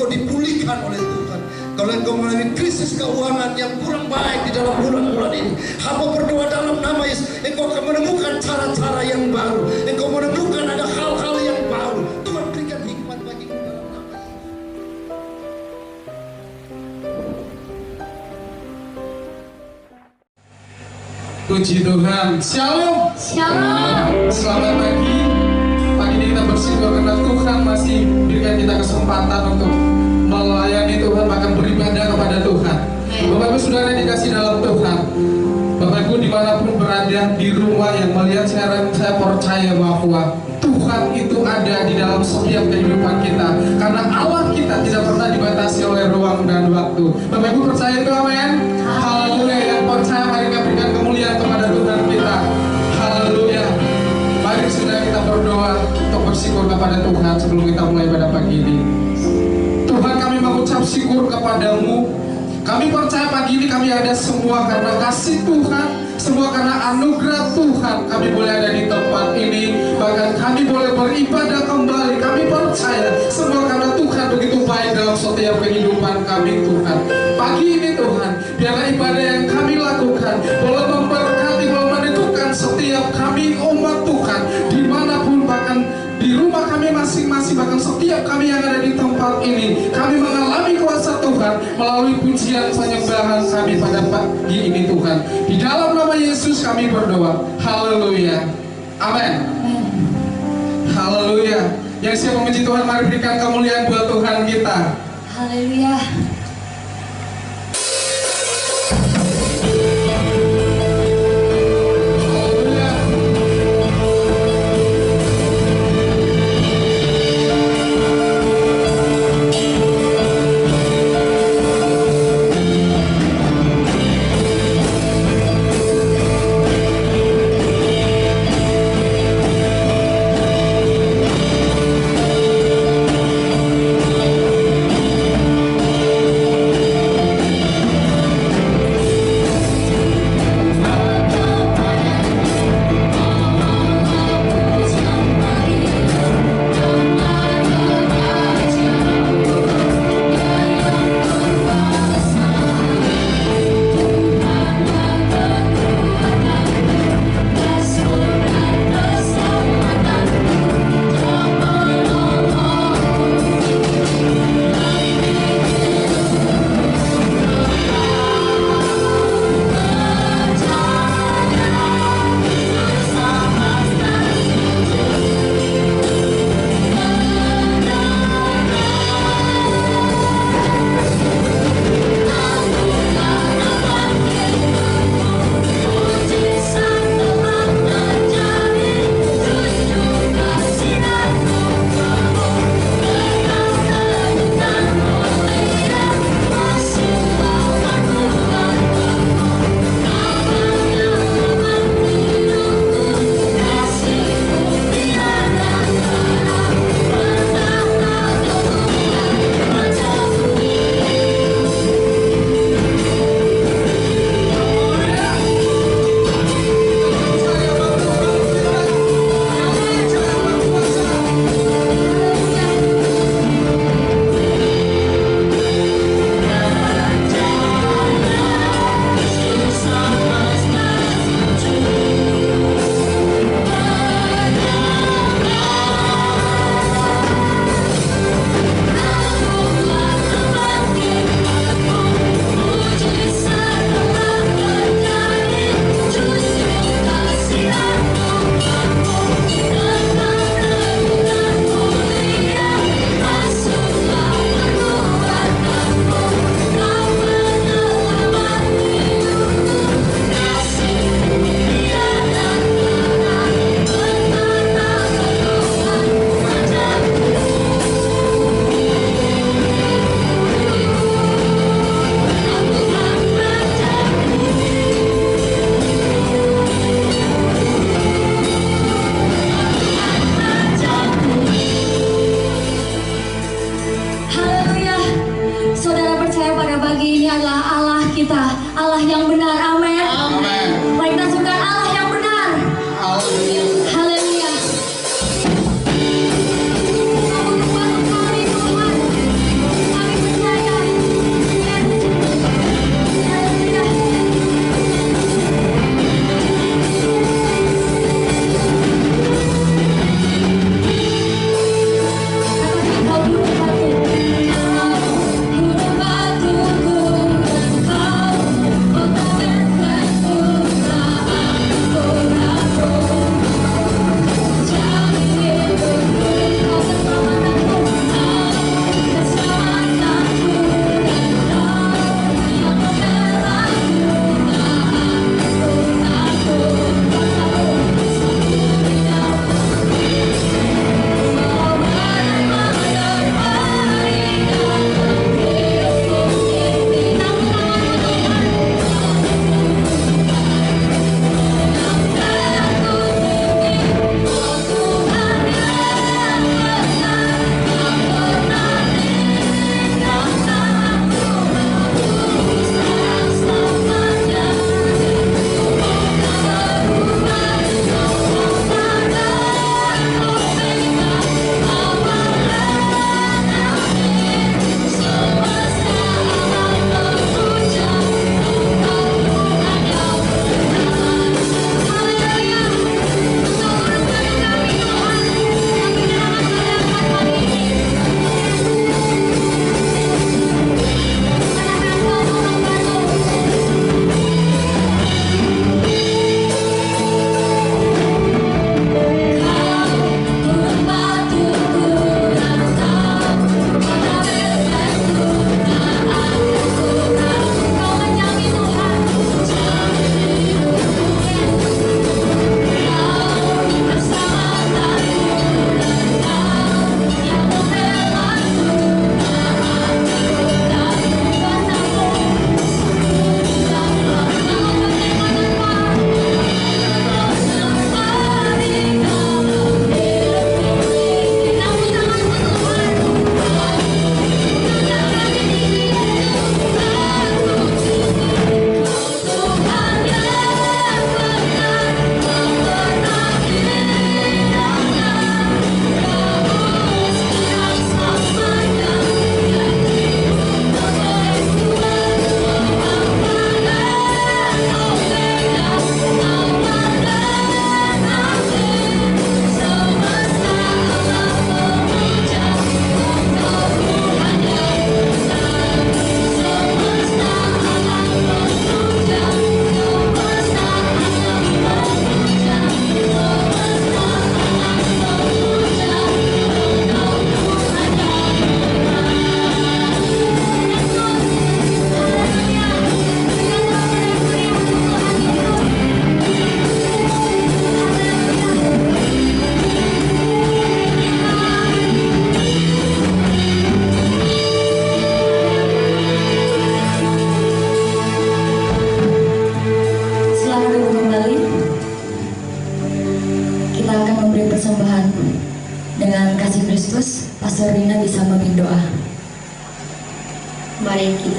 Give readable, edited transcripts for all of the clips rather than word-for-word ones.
engkau dipulihkan oleh Tuhan. Kalau engkau mengalami krisis keuangan yang kurang baik di dalam bulan-bulan ini, hamba berdoa dalam nama Yesus, engkau akan menemukan cara-cara yang baru. Engkau menemukan ada hal-hal yang baru. Tuhan berikan hikmat bagimu dalam nama Yesus. Puji Tuhan. Shalom. Shalom. Selamat pagi. Pagi ini kita bersyukur karena Tuhan masih berikan kita kesempatan untuk melayani Tuhan, bahkan beribadah kepada Tuhan. Bapak Ibu Saudara yang dikasih dalam Tuhan, Bapak Ibu dimanapun berada di rumah yang melihat siaran, saya percaya bahwa Tuhan itu ada di dalam setiap kehidupan kita, karena Allah kita tidak pernah dibatasi oleh ruang dan waktu. Bapak Ibu percaya itu, amin. Haleluya. Yang percaya mari kita berikan kemuliaan kepada Tuhan kita. Haleluya. Mari sudah kita berdoa untuk bersyukur kepada Tuhan sebelum kita mulai pada pagi ini. Tuhan, kami mengucap syukur kepadamu. Kami percaya pagi ini kami ada semua karena kasih Tuhan, semua karena anugerah Tuhan. Kami boleh ada di tempat ini, bahkan kami boleh beribadah kembali. Kami percaya semua karena Tuhan begitu baik dalam setiap kehidupan kami, Tuhan. Pagi ini Tuhan, biarlah ibadah yang kami lakukan boleh memberkati, boleh menentukan setiap kami umat Tuhan, dimanapun, bahkan di rumah kami masing-masing, bahkan setiap kami yang ada di tempat ini. Kami mengalami kuasa Tuhan melalui pujian penyembahan kami pada pagi ini, Tuhan. Di dalam nama Yesus kami berdoa. Haleluya. Amin. Haleluya. Yang siap memuji Tuhan, mari berikan kemuliaan buat Tuhan kita. Haleluya. Haleluya.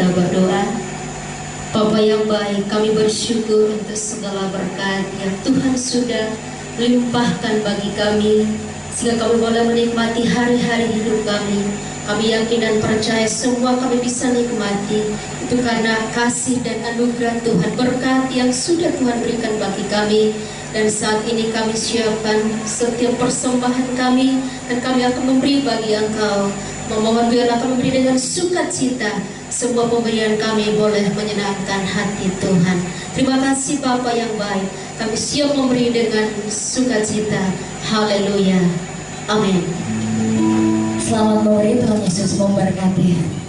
kita berdoa. Bapa yang baik, kami bersyukur untuk segala berkat yang Tuhan sudah melimpahkan bagi kami, sehingga kami boleh menikmati hari-hari hidup kami. Kami yakin dan percaya semua kami bisa nikmati itu karena kasih dan anugerah Tuhan, berkat yang sudah Tuhan berikan bagi kami. Dan saat ini kami siapkan setiap persembahan kami, dan kami akan memberi bagi Engkau. Memohon biarlah kami memberi dengan sukacita. Semua pemberian kami boleh menyenangkan hati Tuhan. Terima kasih Bapa yang baik. Kami siap memberi dengan sukacita. Haleluya. Amin. Selamat memberi, Tuhan Yesus memberkati.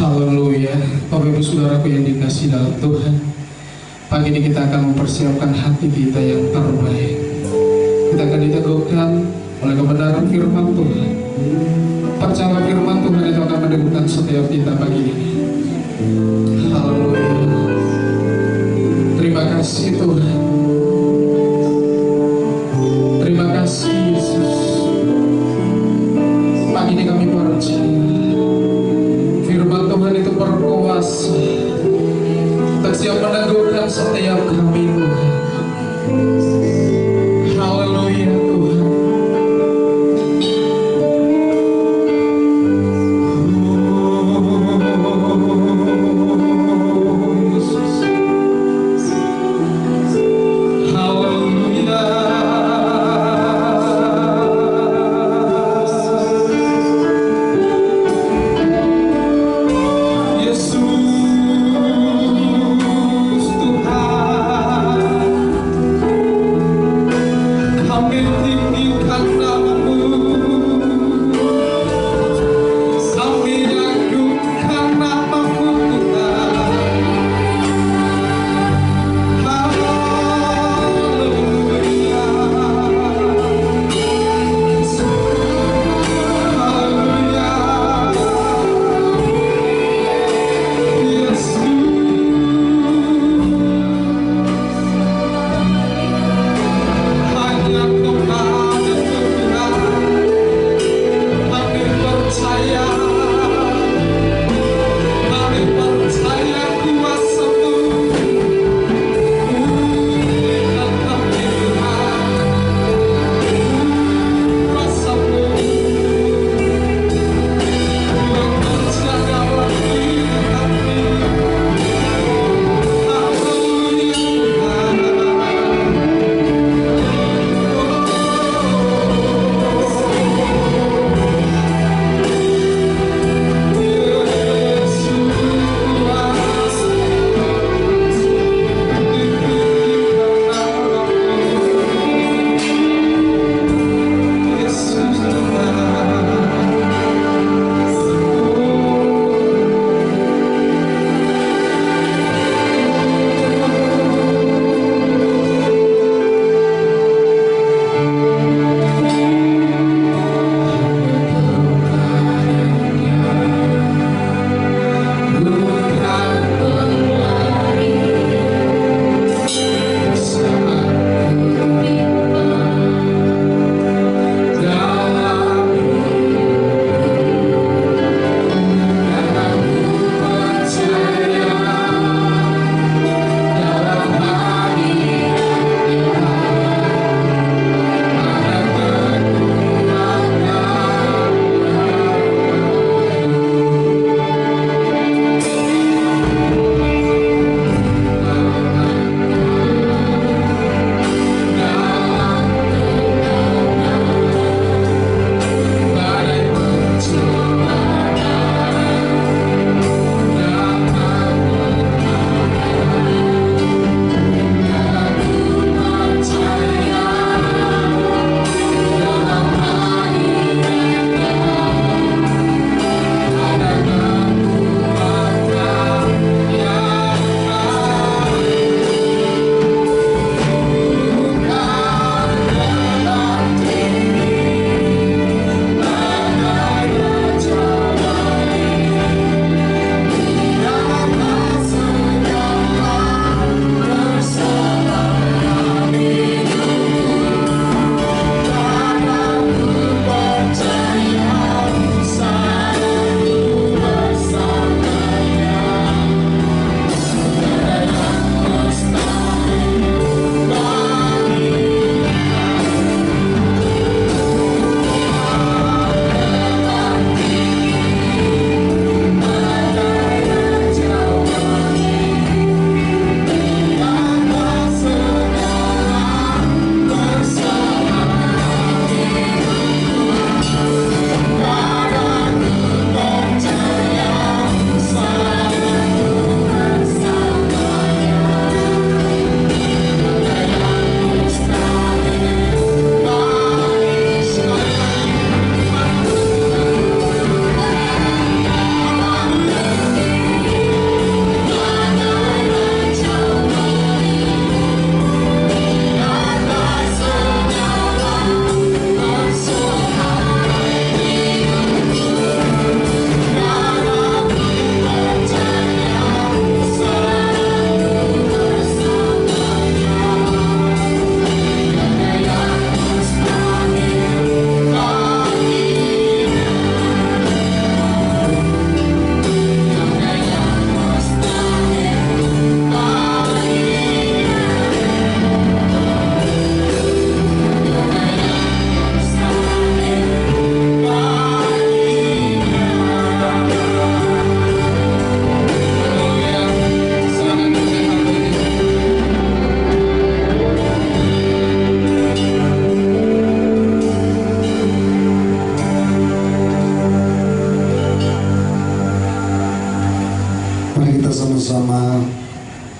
Haleluya. Bapak Ibu Saudaraku yang dikasihi dalam Tuhan, pagi ini kita akan mempersiapkan hati kita yang terbaik. Kita akan diteguhkan oleh kebenaran firman Tuhan. Percaya firman Tuhan itu akan meneguhkan setiap kita pagi ini. Haleluya. Terima kasih Tuhan. Terima kasih Yesus. Pagi ini kami percaya firman Tuhan itu berkuasa dan siap meneguhkan setiap kami Tuhan. Haleluya Tuhan. Yesus. Haleluya. Yesus Tuhan.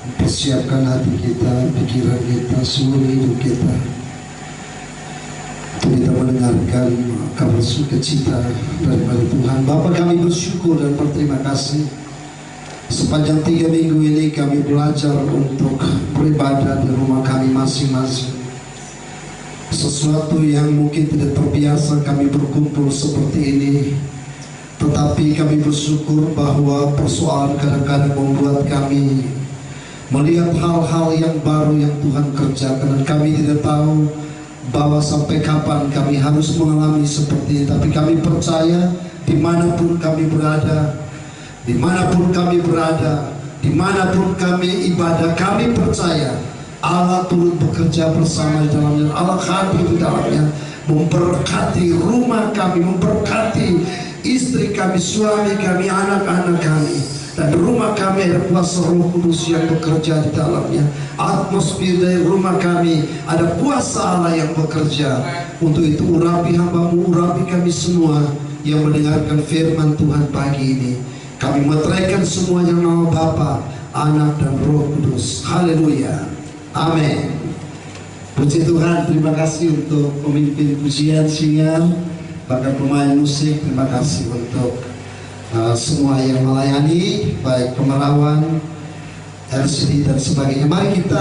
Persiapkan hati kita, pikiran kita, seluruh hidup kita untuk kita mendengarkan kabar sukacita daripada Tuhan. Bapa, kami bersyukur dan berterima kasih. Sepanjang 3 minggu ini kami belajar untuk beribadah di rumah kami masing-masing. Sesuatu yang mungkin tidak terbiasa kami berkumpul seperti ini. Tetapi kami bersyukur bahwa persoalan kadang-kadang membuat kami melihat hal-hal yang baru yang Tuhan kerjakan, dan kami tidak tahu bahwa sampai kapan kami harus mengalami seperti ini. Tapi kami percaya dimanapun kami berada, dimanapun kami berada, dimanapun kami ibadah, kami percaya Allah turut bekerja bersama di dalamnya. Allah hadir di dalamnya, memberkati rumah kami, memberkati istri kami, suami kami, anak-anak kami. Dan di rumah kami ada kuasa Roh Kudus yang bekerja di dalamnya. Atmosfer dari rumah kami ada kuasa Allah yang bekerja. Untuk itu urapi hamba-Mu, urapi kami semua yang mendengarkan firman Tuhan pagi ini. Kami meteraikan semuanya nama Bapa, Anak dan Roh Kudus. Haleluya. Amin. Puji Tuhan, terima kasih untuk pemimpin pujian singan, bahkan pemain musik. Terima kasih untuk semua yang melayani, baik pemerawan, LCD dan sebagainya. Mari kita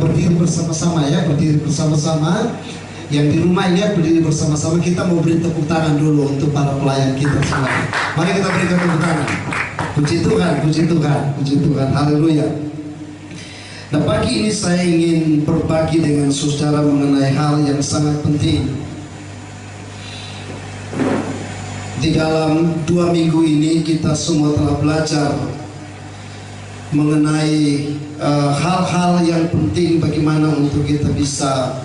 berdiri bersama-sama ya, berdiri bersama-sama. Yang di rumah ini berdiri bersama-sama. Kita mau beri tepuk tangan dulu untuk para pelayan kita semua. Mari kita berikan tepuk tangan. Puji Tuhan, puji Tuhan, puji Tuhan. Haleluya. Nah, pagi ini saya ingin berbagi dengan saudara mengenai hal yang sangat penting. Di dalam 2 minggu ini kita semua telah belajar mengenai hal-hal yang penting bagaimana untuk kita bisa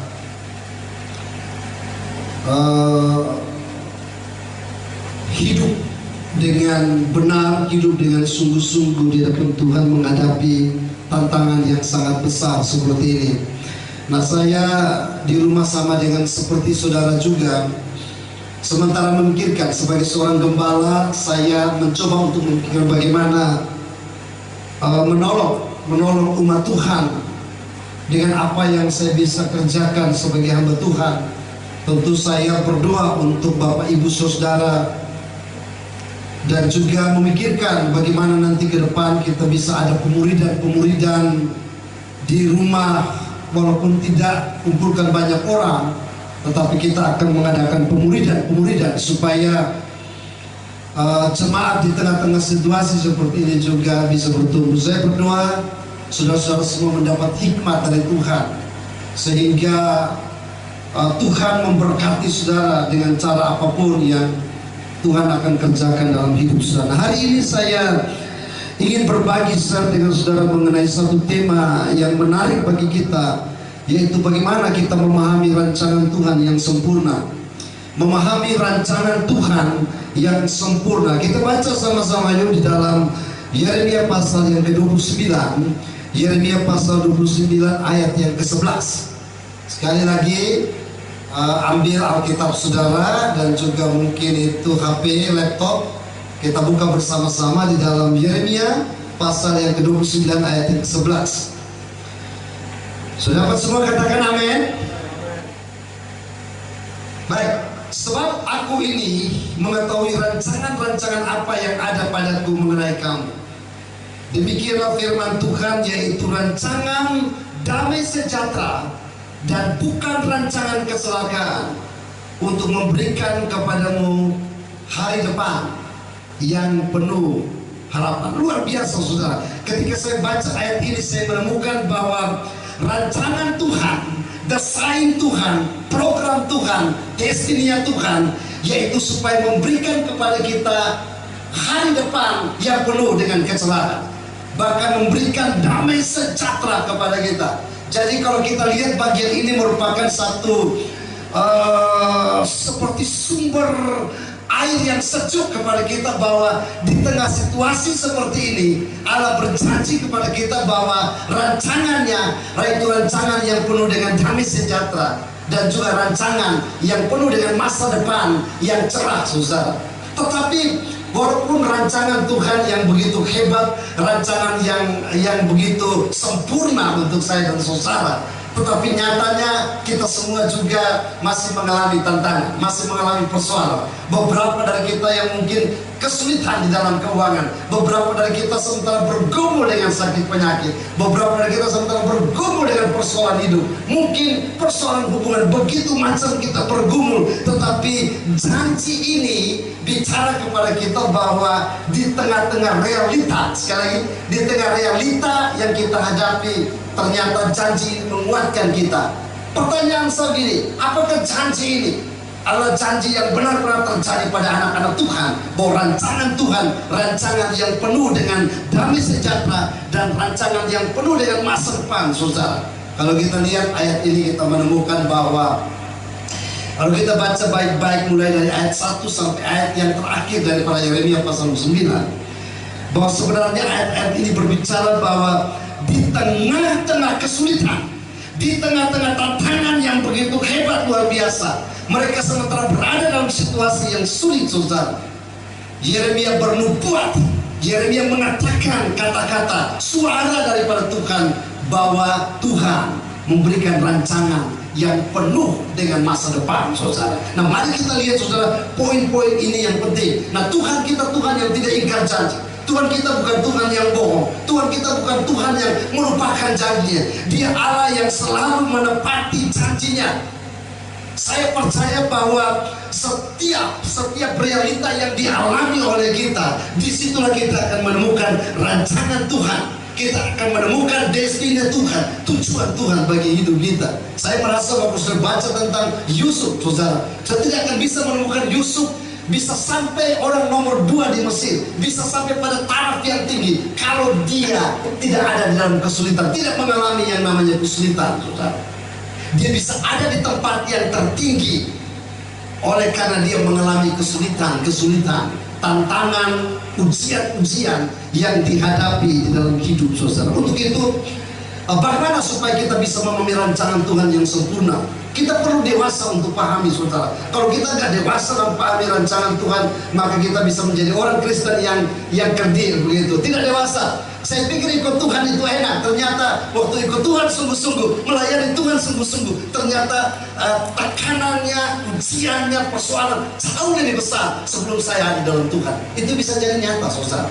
hidup dengan benar, hidup dengan sungguh-sungguh di hadapan Tuhan menghadapi tantangan yang sangat besar seperti ini. Nah, saya di rumah sama dengan seperti saudara juga. Sementara memikirkan sebagai seorang gembala, saya mencoba untuk memikirkan bagaimana menolong umat Tuhan dengan apa yang saya bisa kerjakan sebagai hamba Tuhan. Tentu saya berdoa untuk Bapak Ibu Saudara dan juga memikirkan bagaimana nanti ke depan kita bisa ada pemuridan di rumah, walaupun tidak kumpulkan banyak orang, tetapi kita akan mengadakan pemuridan supaya jemaat di tengah-tengah situasi seperti ini juga bisa bertumbuh. Saya berdoa saudara-saudara semua mendapat hikmat dari Tuhan, sehingga Tuhan memberkati saudara dengan cara apapun yang Tuhan akan kerjakan dalam hidup saudara. Nah, hari ini saya ingin berbagi dengan saudara mengenai satu tema yang menarik bagi kita, yaitu bagaimana kita memahami rancangan Tuhan yang sempurna. Memahami rancangan Tuhan yang sempurna. Kita baca sama-sama yuk di dalam Yeremia pasal yang ke-29. Yeremia pasal 29 ayat yang ke-11. Sekali lagi, ambil Alkitab saudara dan juga mungkin itu HP, laptop. Kita buka bersama-sama di dalam Yeremia pasal yang ke-29 ayat yang ke-11. Sudah dapat semua katakan amin? Baik, sebab aku ini mengetahui rancangan-rancangan apa yang ada padaku mengenai kamu. Demikianlah firman Tuhan, yaitu rancangan damai sejahtera dan bukan rancangan kecelakaan, untuk memberikan kepadamu hari depan yang penuh harapan. Luar biasa saudara. Ketika saya baca ayat ini, saya menemukan bahwa rancangan Tuhan, desain Tuhan, program Tuhan, destininya Tuhan, yaitu supaya memberikan kepada kita hari depan yang penuh dengan kecelakaan, bahkan memberikan damai sejahtera kepada kita. Jadi kalau kita lihat bagian ini merupakan satu seperti sumber air yang sejuk kepada kita, bahwa di tengah situasi seperti ini Allah berjanji kepada kita bahwa rancangannya yaitu rancangan yang penuh dengan damai sejahtera dan juga rancangan yang penuh dengan masa depan yang cerah saudara. Tetapi Walaupun rancangan Tuhan yang begitu hebat, rancangan yang begitu sempurna untuk saya dan saudara, tetapi nyatanya kita semua juga masih mengalami tantangan, masih mengalami persoalan. Beberapa dari kita yang mungkin kesulitan di dalam keuangan, beberapa dari kita sementara bergumul dengan sakit penyakit, beberapa dari kita sementara bergumul dengan persoalan hidup, mungkin persoalan hubungan, begitu macam kita bergumul. Tetapi janji ini bicara kepada kita bahwa di tengah-tengah realita, sekali lagi, di tengah realita yang kita hadapi, ternyata janji ini menguatkan kita. Pertanyaan saya gini, apakah janji ini adalah janji yang benar-benar terjadi pada anak-anak Tuhan, bahwa rancangan Tuhan, rancangan yang penuh dengan damai sejahtera dan rancangan yang penuh dengan masa depan, saudara? Kalau kita lihat ayat ini, kita menemukan bahwa kalau kita baca baik-baik mulai dari ayat 1 sampai ayat yang terakhir daripada Yeremia pasal 9, bahwa sebenarnya ayat-ayat ini berbicara bahwa di tengah-tengah kesulitan, di tengah-tengah tantangan yang begitu hebat luar biasa, mereka sementara berada dalam situasi yang sulit, saudara. Yeremia bernubuat, Yeremia mengatakan kata-kata, suara daripada Tuhan, bahwa Tuhan memberikan rancangan yang penuh dengan masa depan, saudara. Nah, mari kita lihat, saudara, poin-poin ini yang penting. Nah, Tuhan kita Tuhan yang tidak ingkar janji. Tuhan kita bukan Tuhan yang bohong. Tuhan kita bukan Tuhan yang melupakan janjinya. Dia Allah yang selalu menepati janjinya. Saya percaya bahwa setiap realita yang dialami oleh kita, disitulah kita akan menemukan rancangan Tuhan. Kita akan menemukan destiny Tuhan, tujuan Tuhan bagi hidup kita. Saya merasa waktu saya baca tentang Yusuf, saudara, saya tidak akan bisa menemukan Yusuf bisa sampai orang nomor 2 di Mesir, bisa sampai pada taraf yang tinggi, kalau dia tidak ada di dalam kesulitan, tidak mengalami yang namanya kesulitan, saudara. Dia bisa ada di tempat yang tertinggi oleh karena dia mengalami kesulitan, tantangan, ujian-ujian yang dihadapi di dalam hidup, saudara. Untuk itu, bagaimana supaya kita bisa memahami rancangan Tuhan yang sempurna? Kita perlu dewasa untuk pahami, saudara. Kalau kita nggak dewasa dalam pahami rancangan Tuhan, maka kita bisa menjadi orang Kristen yang kerdil, begitu. Tidak dewasa. Saya pikir ikut Tuhan itu enak. Ternyata waktu ikut Tuhan sungguh-sungguh, melayani Tuhan sungguh-sungguh, ternyata tekanannya, ujiannya, persoalan jauh lebih besar sebelum saya ada di dalam Tuhan. Itu bisa jadi nyata, saudara.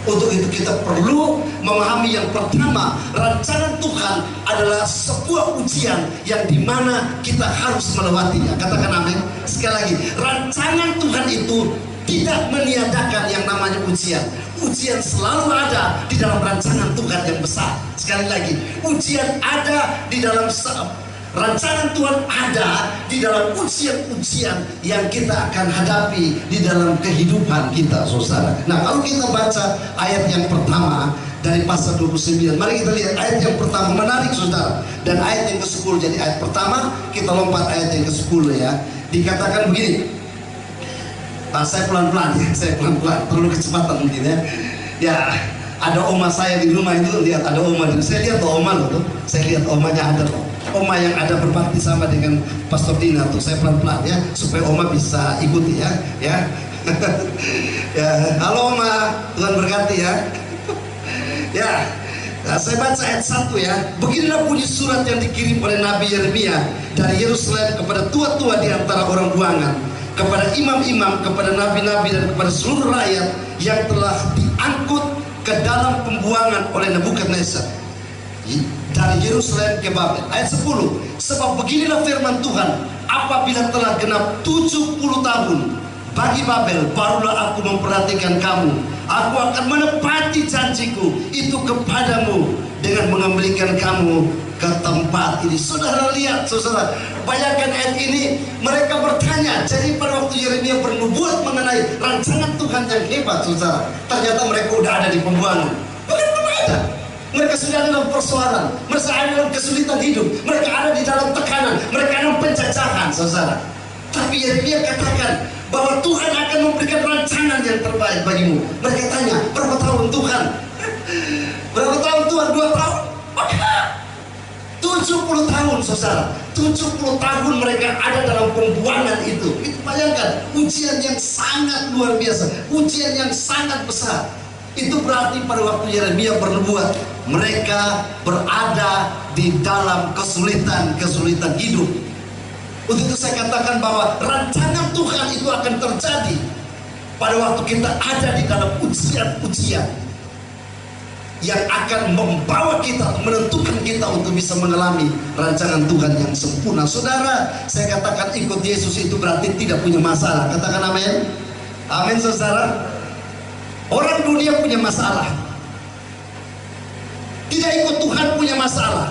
Untuk itu kita perlu memahami yang pertama, rancangan Tuhan adalah sebuah ujian yang dimana kita harus melewatinya. Katakan amin. Sekali lagi, rancangan Tuhan itu tidak meniadakan yang namanya ujian. Ujian selalu ada di dalam rancangan Tuhan yang besar. Sekali lagi, ujian ada di dalam rancangan Tuhan, ada di dalam ujian-ujian yang kita akan hadapi di dalam kehidupan kita, saudara. Nah, kalau kita baca ayat yang pertama dari pasal 29, mari kita lihat ayat yang pertama, menarik, saudara. Dan ayat yang ke-10, jadi ayat pertama, kita lompat ayat yang ke-10 ya. Dikatakan begini, saya pelan-pelan ya, saya pelan-pelan, terlalu kecepatan mungkin ya. Ya, ada oma saya di rumah itu, lihat ada oma, saya lihat oma loh tuh, saya lihat omanya ada loh. Oma yang ada berbakti sama dengan Pastor Dina tuh, saya pelan-pelan ya, supaya oma bisa ikuti ya. Ya, halo oma, Tuhan berkati ya. Ya, nah, saya baca ayat 1 ya. Beginilah bunyi surat yang dikirim oleh Nabi Yeremia dari Yerusalem kepada tua-tua di antara orang buangan, kepada imam-imam, kepada nabi-nabi, dan kepada seluruh rakyat yang telah diangkut ke dalam pembuangan oleh Nebukadnezar dari Yerusalem ke Babel. Ayat 10, sebab beginilah firman Tuhan, apabila telah genap 70 tahun bagi Babel, barulah aku memperhatikan kamu. Aku akan menepati janjiku itu kepadamu dengan mengembalikan kamu ke tempat ini. Saudara lihat, saudara, bayangkan ayat ini, mereka bertanya. Jadi pada waktu Yeremia bernubuat mengenai rancangan Tuhan yang hebat, saudara, ternyata mereka udah ada di pembuangan. Bagaimana ada? Mereka sudah ada dalam persoalan, mereka ada dalam kesulitan hidup, mereka ada di dalam tekanan, mereka ada dalam penjajahan, saudara. Tapi Yeremia katakan bahwa Tuhan akan memberikan rancangan yang terbaik bagimu. Mereka tanya, berapa tahun Tuhan? Berapa tahun Tuhan? 2 tahun? 70 tahun, saudara. 70 tahun mereka ada dalam pembuangan itu. Itu bayangkan, ujian yang sangat luar biasa, ujian yang sangat besar. Itu berarti pada waktu Yeremia bernubuat, mereka berada di dalam kesulitan hidup. Untuk itu saya katakan bahwa rancangan Tuhan itu akan terjadi pada waktu kita ada di dalam ujian-ujian yang akan membawa kita, menentukan kita untuk bisa mengalami rancangan Tuhan yang sempurna. Saudara, saya katakan ikut Yesus itu berarti tidak punya masalah. Katakan amin. Amin saudara. Orang dunia punya masalah. Tidak ikut Tuhan punya masalah.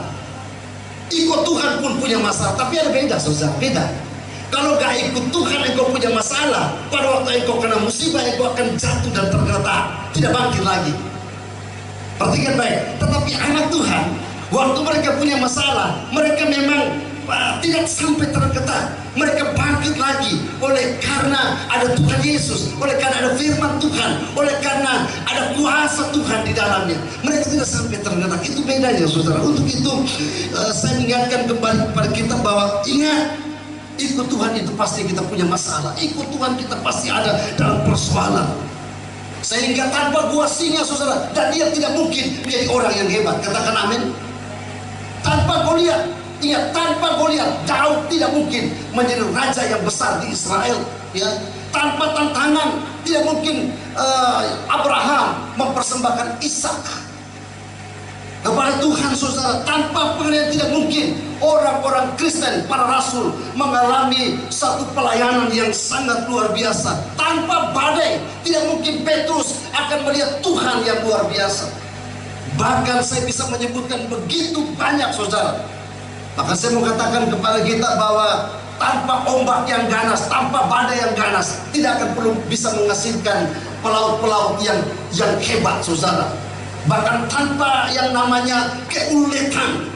Ikut Tuhan pun punya masalah. Tapi ada beda saudara, beda. Kalau gak ikut Tuhan engkau punya masalah, pada waktu engkau kena musibah engkau akan jatuh dan tergeletak, tidak bangkit lagi. Perhatikan baik. Tetapi anak Tuhan, waktu mereka punya masalah, mereka memang tidak sampai tergeletak. Mereka bangkit lagi oleh karena ada Tuhan Yesus, oleh karena ada firman Tuhan, oleh karena ada kuasa Tuhan di dalamnya. Mereka tidak sampai tergeletak. Itu bedanya saudara. Untuk itu saya mengingatkan kembali kepada kita bahwa ingat, ikut Tuhan itu pasti kita punya masalah. Ikut Tuhan kita pasti ada dalam persoalan. Sehingga tanpa buah singa saudara, dan dia tidak mungkin menjadi orang yang hebat. Katakan amin. Tanpa Goliat, ingat, tanpa Goliat Daud tidak mungkin menjadi raja yang besar di Israel. Ya, tanpa tantangan tidak mungkin Abraham mempersembahkan Ishak kepada Tuhan saudara. Tanpa pengertian tidak mungkin orang-orang Kristen, para rasul mengalami satu pelayanan yang sangat luar biasa. Tanpa badai tidak mungkin Petrus akan melihat Tuhan yang luar biasa. Bahkan saya bisa menyebutkan begitu banyak saudara. Maka saya mau katakan kepada kita bahwa tanpa ombak yang ganas, tanpa badai yang ganas, tidak akan perlu bisa menghasilkan pelaut-pelaut yang hebat saudara. Bahkan tanpa yang namanya keuletan,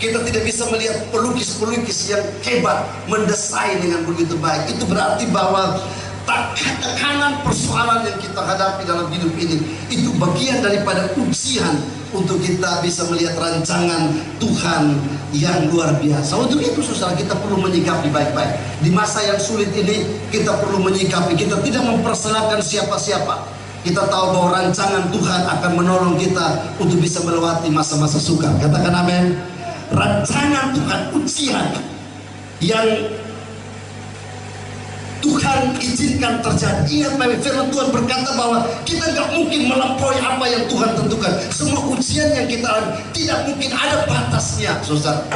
kita tidak bisa melihat pelukis-pelukis yang hebat mendesain dengan begitu baik. Itu berarti bahwa tekanan persoalan yang kita hadapi dalam hidup ini itu bagian daripada ujian untuk kita bisa melihat rancangan Tuhan yang luar biasa. Untuk itu saudara, kita perlu menyikapi baik-baik. Di masa yang sulit ini kita perlu menyikapi. Kita tidak mempersalahkan siapa-siapa. Kita tahu bahwa rancangan Tuhan akan menolong kita untuk bisa melewati masa-masa sukar. Katakan amin. Rancangan Tuhan, ujian yang Tuhan izinkan terjadi. Ingat baik, firman Tuhan berkata bahwa kita nggak mungkin melampaui apa yang Tuhan tentukan. Semua ujian yang kita alami tidak mungkin ada batasnya, saudara.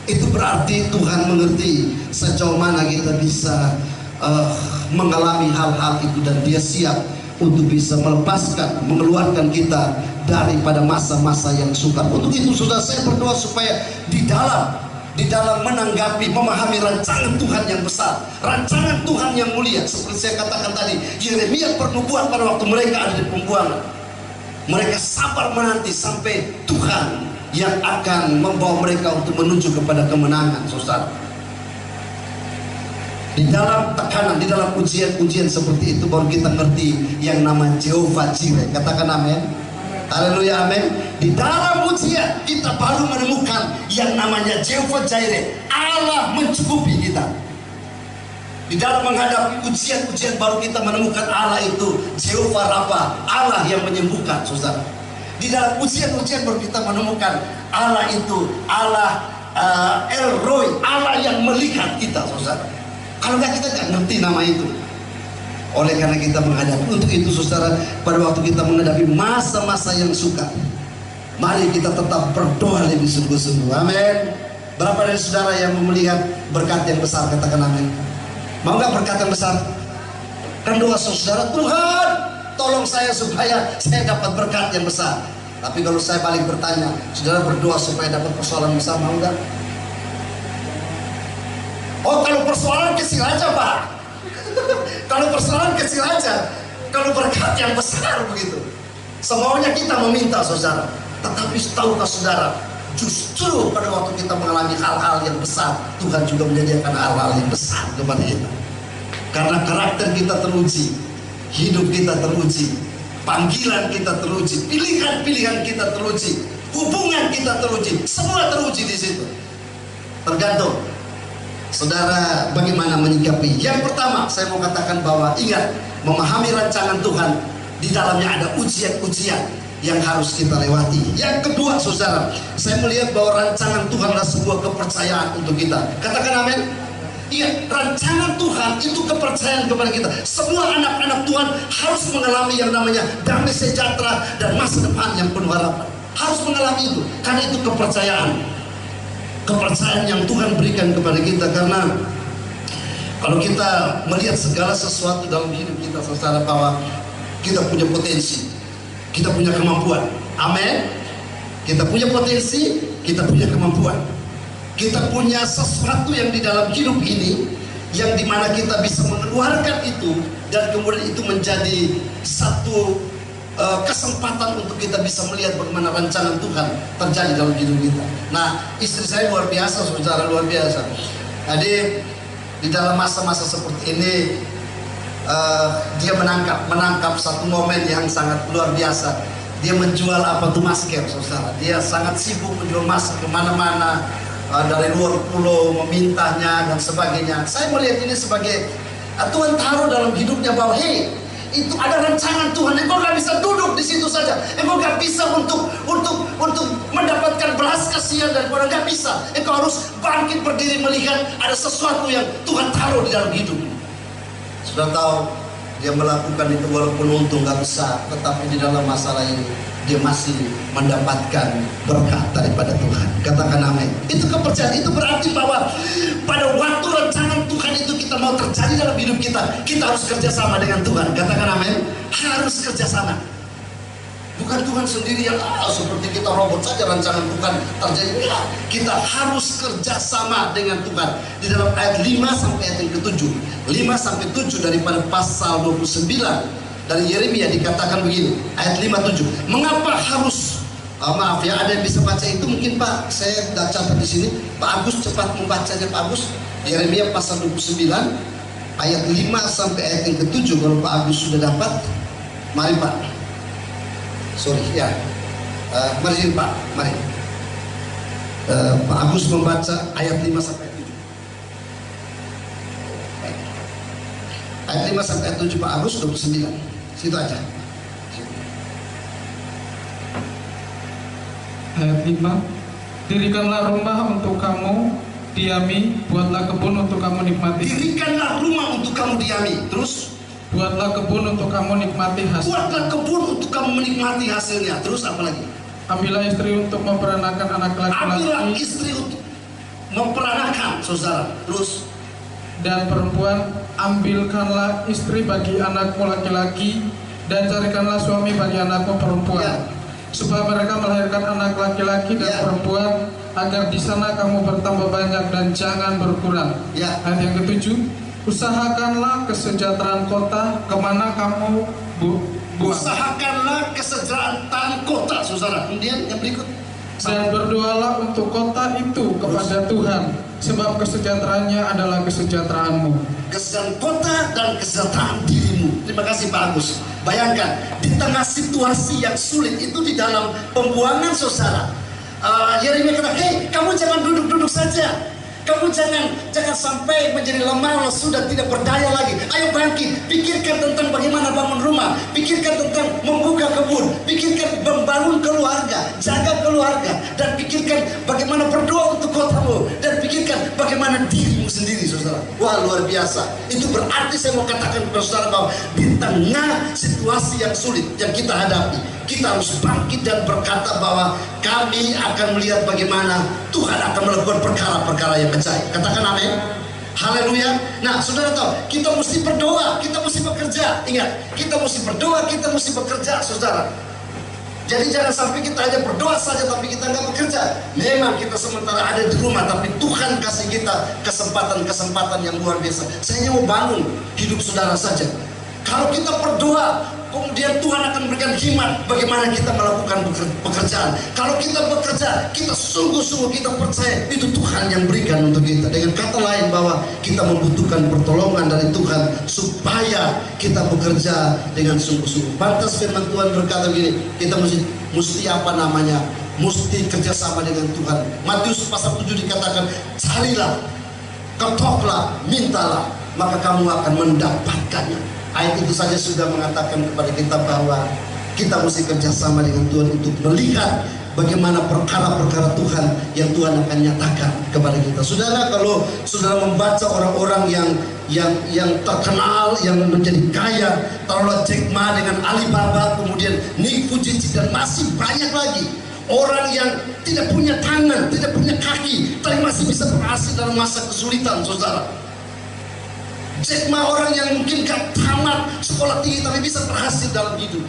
Itu berarti Tuhan mengerti sejauh mana kita bisa mengalami hal-hal itu, dan Dia siap untuk bisa melepaskan, mengeluarkan kita daripada masa-masa yang sukar. Untuk itu saudara, saya berdoa supaya di dalam menanggapi, memahami rancangan Tuhan yang besar, rancangan Tuhan yang mulia. Seperti saya katakan tadi, Yeremia bernubuat pada waktu mereka ada di pembuangan. Mereka sabar menanti sampai Tuhan yang akan membawa mereka untuk menuju kepada kemenangan, saudara. Di dalam tekanan, di dalam ujian-ujian seperti itu baru kita ngerti yang nama Jehovah Jireh. Katakan amin. Haleluya, amin. Di dalam ujian kita baru menemukan yang namanya Jehovah Jireh, Allah mencukupi kita. Di dalam menghadapi ujian-ujian baru kita menemukan Allah itu Jehovah Rafa, Allah yang menyembuhkan, saudara. Di dalam ujian-ujian baru kita menemukan Allah itu Allah El Roy, Allah yang melihat kita, saudara. Kalau nggak, kita nggak ngerti nama itu. Oleh karena kita menghadapi, untuk itu saudara, pada waktu kita menghadapi masa-masa yang sukar, mari kita tetap berdoa lebih sungguh-sungguh. Amin. Berapa dari saudara yang mau melihat berkat yang besar? Katakan amin. Mau nggak berkat yang besar? Kan doa saudara, Tuhan tolong saya supaya saya dapat berkat yang besar. Tapi kalau saya balik bertanya, saudara berdoa supaya dapat persoalan besar, mau nggak? Oh, kalau persoalan kecil aja Pak. Kalau persoalan kecil aja. Kalau berkat yang besar begitu, semuanya kita meminta saudara. Tetapi tahukah saudara, justru pada waktu kita mengalami hal-hal yang besar, Tuhan juga menyediakan hal-hal yang besar kepada kita. Karena karakter kita teruji, hidup kita teruji, panggilan kita teruji, pilihan-pilihan kita teruji, hubungan kita teruji, semua teruji di situ. Tergantung saudara bagaimana menyikapi. Yang pertama saya mau katakan bahwa ingat, memahami rancangan Tuhan, di dalamnya ada ujian-ujian yang harus kita lewati. Yang kedua saudara, saya melihat bahwa rancangan Tuhan adalah sebuah kepercayaan untuk kita. Katakan amin. Iya, rancangan Tuhan itu kepercayaan kepada kita. Semua anak-anak Tuhan harus mengalami yang namanya damai sejahtera dan masa depan yang penuh harapan. Harus mengalami itu, karena itu kepercayaan. Kepercayaan yang Tuhan berikan kepada kita. Karena kalau kita melihat segala sesuatu dalam hidup kita saudara, bahwa kita punya potensi, kita punya kemampuan. Amin. Kita punya potensi, kita punya kemampuan. Kita punya sesuatu yang di dalam hidup ini, yang dimana kita bisa mengeluarkan itu, dan kemudian itu menjadi satu kesempatan untuk kita bisa melihat bagaimana rancangan Tuhan terjadi dalam hidup kita. Nah, istri saya luar biasa saudara, luar biasa. Jadi di dalam masa-masa seperti ini, dia menangkap satu momen yang sangat luar biasa. Dia menjual masker saudara. Dia sangat sibuk menjual masker kemana-mana, dari luar pulau memintanya dan sebagainya. Saya melihat ini sebagai Tuhan taruh dalam hidupnya bahwa hey, itu ada rancangan Tuhan. Engkau gak bisa duduk di situ saja. Engkau gak bisa untuk mendapatkan belas kasihan dan orang gak bisa. Engkau harus bangkit berdiri melihat ada sesuatu yang Tuhan taruh di dalam hidup. Sudah tahu dia melakukan itu walaupun untung gak besar, tetapi di dalam masalah ini dia masih mendapatkan berkat daripada Tuhan. Katakan amin. Itu kepercayaan. Itu berarti bahwa pada waktu rancangan Tuhan itu kita mau terjadi dalam hidup kita, kita harus kerjasama dengan Tuhan. Katakan amin. Harus kerjasama. Bukan Tuhan sendiri yang seperti kita robot saja rancangan Tuhan terjadi. Enggak. Kita harus kerjasama dengan Tuhan. Di dalam ayat 5 sampai ayat yang ke-7, 5 sampai 7 daripada pasal 29 dari Yeremia dikatakan begini, ayat 5-7. Mengapa harus maaf ya, ada yang bisa baca itu mungkin Pak, saya tidak catat di sini. Pak Agus cepat membacanya Pak Agus. Yeremia pasal 29 ayat 5 sampai ayat yang ke-7. Kalau Pak Agus sudah dapat, mari Pak. Sorry ya, mari sini Pak, mari. Pak Agus membaca ayat 5 sampai ayat 7. Ayat 5 sampai ayat 7 Pak Agus 29. Situ aja. Ayat 5. Dirikanlah rumah untuk kamu diami, buatlah kebun untuk kamu nikmati. Dirikanlah rumah untuk kamu diami. Terus buatlah kebun untuk kamu nikmati hasil. Buatlah kebun untuk kamu menikmati hasilnya. Terus apa lagi? Ambillah istri untuk memperanakan anak laki-laki. Ambillah istri untuk memperanakan saudara. Terus dan perempuan, ambilkanlah istri bagi anakmu laki-laki, dan carikanlah suami bagi anakmu perempuan, ya, supaya mereka melahirkan anak laki-laki dan ya, perempuan, agar di sana kamu bertambah banyak dan jangan berkurang. Ya. Ayat yang ke-7, usahakanlah kesejahteraan kota kemana kamu buang. Usahakanlah kesejahteraan kota saudara. Kemudian yang berikut, dan berdoalah untuk kota itu kepada Tuhan, sebab kesejahteraannya adalah kesejahteraanmu. kesejahteraan kota dan kesejahteraan dirimu. Terima kasih Pak Agus. Bayangkan di tengah situasi yang sulit itu, di dalam pembuangan saudara, Yeremia kata, hey, kamu jangan duduk-duduk saja. Kamu jangan sampai menjadi lemah, sudah tidak berdaya lagi. Ayo bangkit, pikirkan tentang bagaimana bangun rumah, pikirkan tentang membuka kebun, pikirkan membangun keluarga, jaga keluarga, dan pikirkan bagaimana berdoa untuk kotamu, dan pikirkan bagaimana dirimu sendiri, saudara. Wah, luar biasa. Itu berarti saya mau katakan kepada saudara bahwa di tengah situasi yang sulit yang kita hadapi, kita harus bangkit dan berkata bahwa kami akan melihat bagaimana Tuhan akan melakukan perkara-perkara yang ajaib. Katakan amin. Haleluya. Nah, saudara tahu, kita mesti berdoa, kita mesti bekerja. Ingat, kita mesti berdoa, kita mesti bekerja, saudara. Jadi jangan sampai kita hanya berdoa saja tapi kita nggak bekerja. Memang kita sementara ada di rumah, tapi Tuhan kasih kita kesempatan-kesempatan yang luar biasa. Saya hanya mau bangun hidup saudara saja. Kalau kita berdoa, kemudian Tuhan akan berikan hikmat bagaimana kita melakukan pekerjaan. Kalau kita bekerja, kita sungguh-sungguh kita percaya itu Tuhan yang berikan untuk kita. Dengan kata lain bahwa kita membutuhkan pertolongan dari Tuhan supaya kita bekerja dengan sungguh-sungguh. Pantas firman Tuhan berkata begini, kita mesti apa namanya, mesti kerjasama dengan Tuhan. Matius pasal 7 dikatakan, carilah, ketoklah, mintalah, maka kamu akan mendapatkannya. Ayat itu saja sudah mengatakan kepada kita bahwa kita mesti kerjasama dengan Tuhan untuk melihat bagaimana perkara-perkara Tuhan yang Tuhan akan nyatakan kepada kita. Saudara, kalau saudara membaca orang-orang yang terkenal, yang menjadi kaya, taruhlah Jack Ma dengan Alibaba, kemudian Nick Fujitsu, dan masih banyak lagi orang yang tidak punya tangan, tidak punya kaki, tapi masih bisa berhasil dalam masa kesulitan, saudara. Jack Ma orang yang mungkin gak tamat sekolah tinggi tapi bisa berhasil dalam hidup.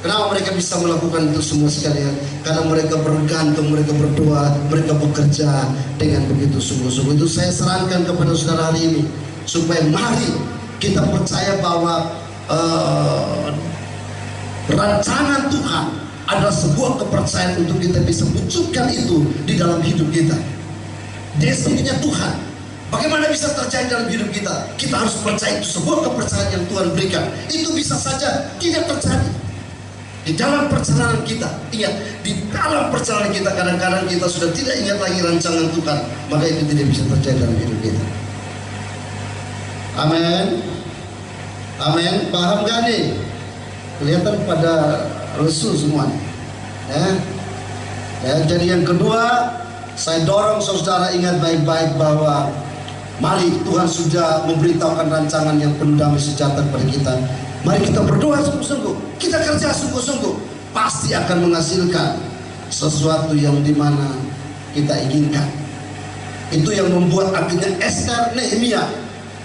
Kenapa mereka bisa melakukan itu semua sekalian? Karena mereka bergantung, mereka berdoa, mereka bekerja dengan begitu sungguh-sungguh. Itu saya sarankan kepada saudara hari ini, supaya mari kita percaya bahwa rancangan Tuhan adalah sebuah kepercayaan untuk kita bisa wujudkan itu di dalam hidup kita. Destininya Tuhan, bagaimana bisa terjadi dalam hidup kita? Kita harus percaya itu sebuah kepercayaan yang Tuhan berikan. Itu bisa saja tidak terjadi di dalam perjalanan kita. Ingat, di dalam perjalanan kita kadang-kadang kita sudah tidak ingat lagi rancangan Tuhan, maka itu tidak bisa terjadi dalam hidup kita. Amin. Amin. Paham gak nih? Kelihatan pada lesu semua. Jadi yang kedua, saya dorong saudara ingat baik-baik bahwa mari, Tuhan sudah memberitahukan rancangan yang penuh damai sejahtera kepada kita. Mari kita berdoa sungguh-sungguh, kita kerja sungguh-sungguh, pasti akan menghasilkan sesuatu yang dimana kita inginkan. Itu yang membuat akhirnya Esther, Nehemia,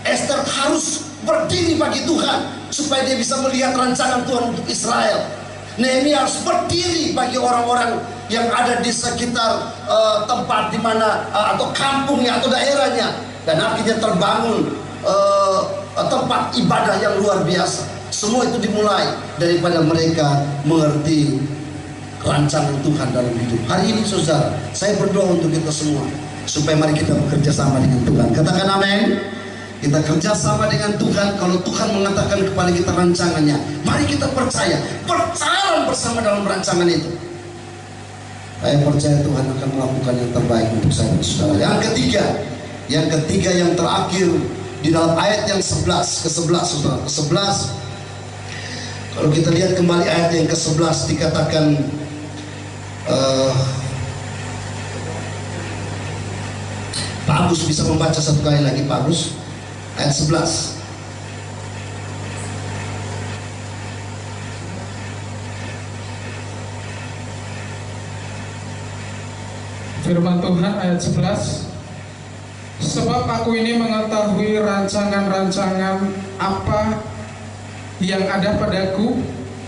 Esther harus berdiri bagi Tuhan supaya dia bisa melihat rancangan Tuhan untuk Israel. Nehemia harus berdiri bagi orang-orang yang ada di sekitar tempat di mana atau kampungnya atau daerahnya, dan akhirnya terbangun tempat ibadah yang luar biasa. Semua itu dimulai daripada mereka mengerti rancangan Tuhan dalam hidup. Hari ini saudara, saya berdoa untuk kita semua supaya mari kita bekerja sama dengan Tuhan. Katakan amin. Kita kerjasama dengan Tuhan. Kalau Tuhan mengatakan kepada kita rancangannya, mari kita percaya, berjalan bersama dalam rancangan itu. Saya percaya Tuhan akan melakukan yang terbaik untuk saya dan saudara. Yang ketiga yang terakhir di dalam ayat yang ke-11 saudara, ke-11. Kalau kita lihat kembali ayat yang ke-11 dikatakan Pak Agus bisa membaca satu kali lagi, Pak Agus, ayat 11. Firman Tuhan ayat 11. Sebab aku ini mengetahui rancangan-rancangan apa yang ada padaku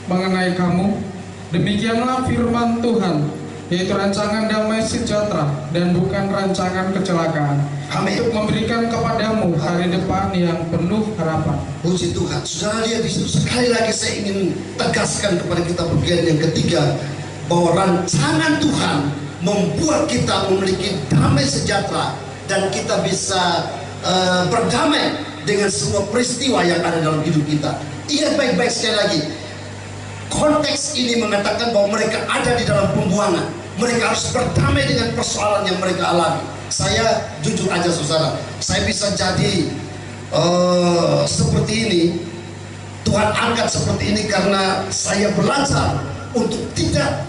mengenai kamu, demikianlah firman Tuhan, yaitu rancangan damai sejahtera dan bukan rancangan kecelakaan. Amin. Untuk memberikan kepadamu hari depan yang penuh harapan. Puji Tuhan. Saudara lihat di situ, sekali lagi saya ingin tegaskan kepada kita bagian yang ketiga, bahwa rancangan Tuhan membuat kita memiliki damai sejahtera dan kita bisa berdamai dengan semua peristiwa yang ada dalam hidup kita. Ingat baik-baik sekali lagi, konteks ini mengatakan bahwa mereka ada di dalam pembuangan. Mereka harus berdamai dengan persoalan yang mereka alami. Saya jujur aja saudara, saya bisa jadi seperti ini, Tuhan angkat seperti ini karena saya belajar untuk tidak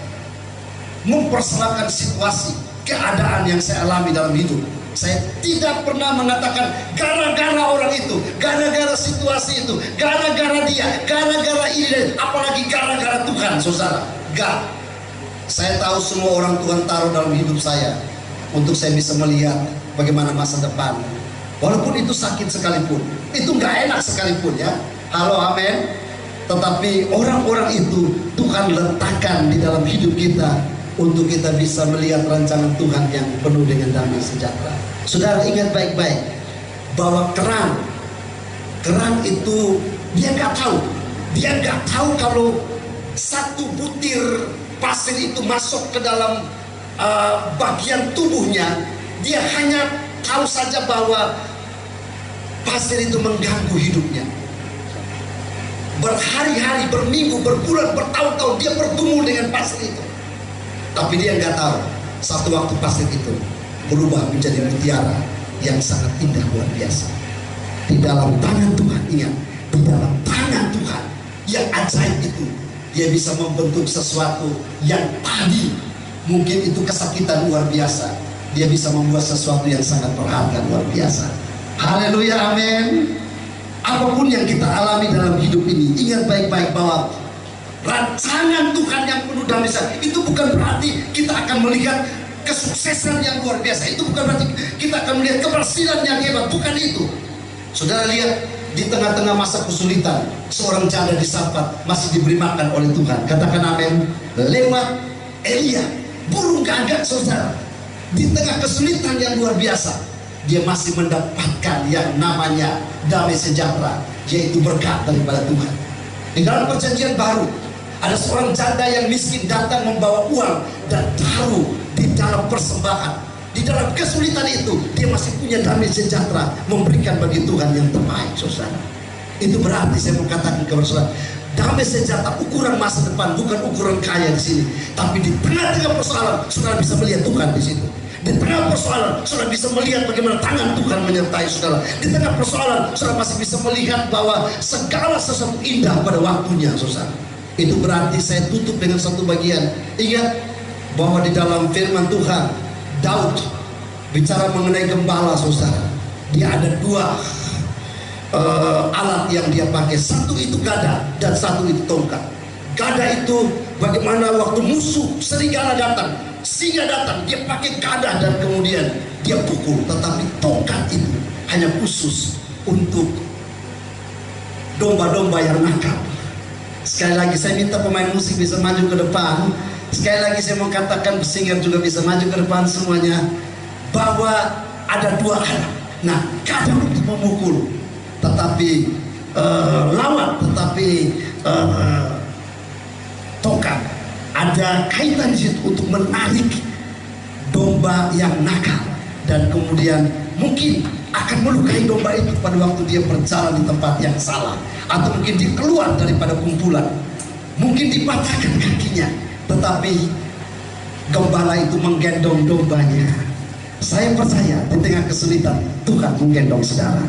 mempersalahkan situasi, keadaan yang saya alami dalam hidup. Saya tidak pernah mengatakan gara-gara orang itu, gara-gara situasi itu, gara-gara dia, gara-gara ini, apalagi gara-gara Tuhan, saudara. Gak. Saya tahu semua orang Tuhan taruh dalam hidup saya untuk saya bisa melihat bagaimana masa depan. Walaupun itu sakit sekalipun, itu gak enak sekalipun ya. Halo, amin. Tetapi orang-orang itu Tuhan letakkan di dalam hidup kita untuk kita bisa melihat rancangan Tuhan yang penuh dengan damai sejahtera. Saudara ingat baik-baik bahwa kerang itu dia nggak tahu kalau satu butir pasir itu masuk ke dalam bagian tubuhnya. Dia hanya tahu saja bahwa pasir itu mengganggu hidupnya. Berhari-hari, berminggu, berbulan, bertahun-tahun dia bergumul dengan pasir itu. Tapi dia nggak tahu, satu waktu pasir itu berubah menjadi mutiara yang sangat indah luar biasa. Di dalam tangan Tuhan, ingat, di dalam tangan Tuhan yang ajaib itu, dia bisa membentuk sesuatu yang tadi mungkin itu kesakitan luar biasa, dia bisa membuat sesuatu yang sangat berharga luar biasa. Haleluya, amin. Apapun yang kita alami dalam hidup ini, ingat baik-baik bahwa rancangan Tuhan yang penuh damai itu bukan berarti kita akan melihat kesuksesan yang luar biasa. Itu bukan berarti kita akan melihat keberhasilan yang hebat. Bukan itu. Saudara lihat, di tengah-tengah masa kesulitan, seorang janda di Sarfat masih diberi makan oleh Tuhan. Katakan amin. Lewat Elia, burung gagak, saudara. Di tengah kesulitan yang luar biasa, dia masih mendapatkan yang namanya damai sejahtera, yaitu berkat daripada Tuhan. Di dalam perjanjian baru, ada seorang janda yang miskin datang membawa uang dan taruh di dalam persembahan. Di dalam kesulitan itu, dia masih punya damai sejahtera, memberikan bagi Tuhan yang terbaik, saudara. Itu berarti saya mau katakan kepada saudara, damai sejahtera ukuran masa depan bukan ukuran kaya di sini, tapi di tengah-tengah persoalan, saudara bisa melihat Tuhan di situ. Di tengah persoalan, saudara bisa melihat bagaimana tangan Tuhan menyertai saudara. Di tengah persoalan, saudara masih bisa melihat bahwa segala sesuatu indah pada waktunya, saudara. Itu berarti saya tutup dengan satu bagian. Ingat bahwa di dalam firman Tuhan, Daud bicara mengenai gembala, saudara. Dia ada dua alat yang dia pakai. Satu itu gada dan satu itu tongkat. Gada itu bagaimana waktu musuh serigala datang, singa datang, dia pakai gada dan kemudian dia pukul. Tetapi tongkat itu hanya khusus untuk domba-domba yang nakal. Sekali lagi saya minta pemain musik bisa maju ke depan. Sekali lagi saya mau katakan singer juga bisa maju ke depan semuanya, bahwa ada dua alat. Nah, gada untuk memukul, tetapi lawan, tetapi tongkat ada kaitan di situ untuk menarik domba yang nakal dan kemudian mungkin akan melukai domba itu pada waktu dia berjalan di tempat yang salah, atau mungkin dia keluar daripada kumpulan, mungkin dipatahkan kakinya, tetapi gembala itu menggendong dombanya. Saya percaya di tengah kesulitan Tuhan menggendong saudara.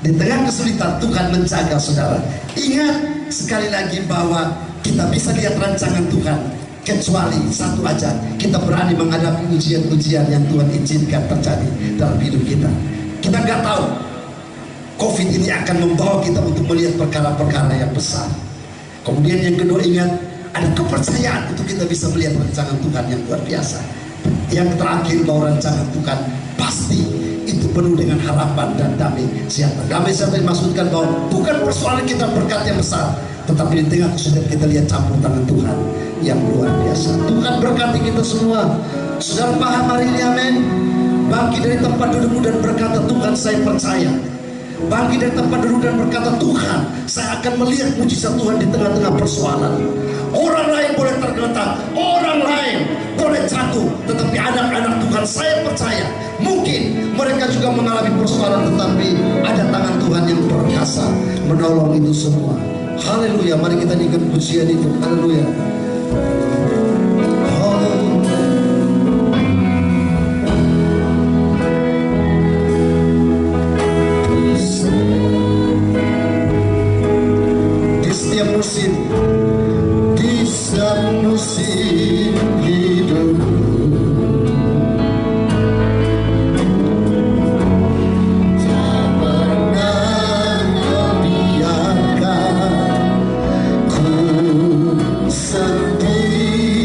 Di tengah kesulitan Tuhan menjaga saudara. Ingat sekali lagi bahwa kita bisa lihat rancangan Tuhan, kecuali satu aja, kita berani menghadapi ujian-ujian yang Tuhan izinkan terjadi dalam hidup kita. Kita nggak tahu COVID ini akan membawa kita untuk melihat perkara-perkara yang besar. Kemudian yang kedua, ingat, ada kepercayaan untuk kita bisa melihat rancangan Tuhan yang luar biasa. Yang terakhir, bahwa rancangan Tuhan pasti itu penuh dengan harapan dan damai sejahtera. Damai sejahtera dimaksudkan bahwa bukan persoalan kita berkat yang besar, tetapi di tengah kesulitan kita lihat campur tangan Tuhan yang luar biasa. Tuhan berkati kita semua. Saudara paham hari ini, amin. Bangkit dari tempat dudukmu dan berkata, Tuhan, saya percaya. Bangkit dari tempat duduk dan berkata, Tuhan, saya akan melihat mujizat Tuhan di tengah-tengah persoalan. Orang lain boleh tergeletak, orang lain boleh jatuh, tetapi anak-anak Tuhan, saya percaya mungkin mereka juga mengalami persoalan, tetapi ada tangan Tuhan yang perkasa menolong itu semua. Haleluya, mari kita nyanyikan pujian itu. Haleluya. Di setiap musim hidupku, tak pernah membiarkan ku sendiri.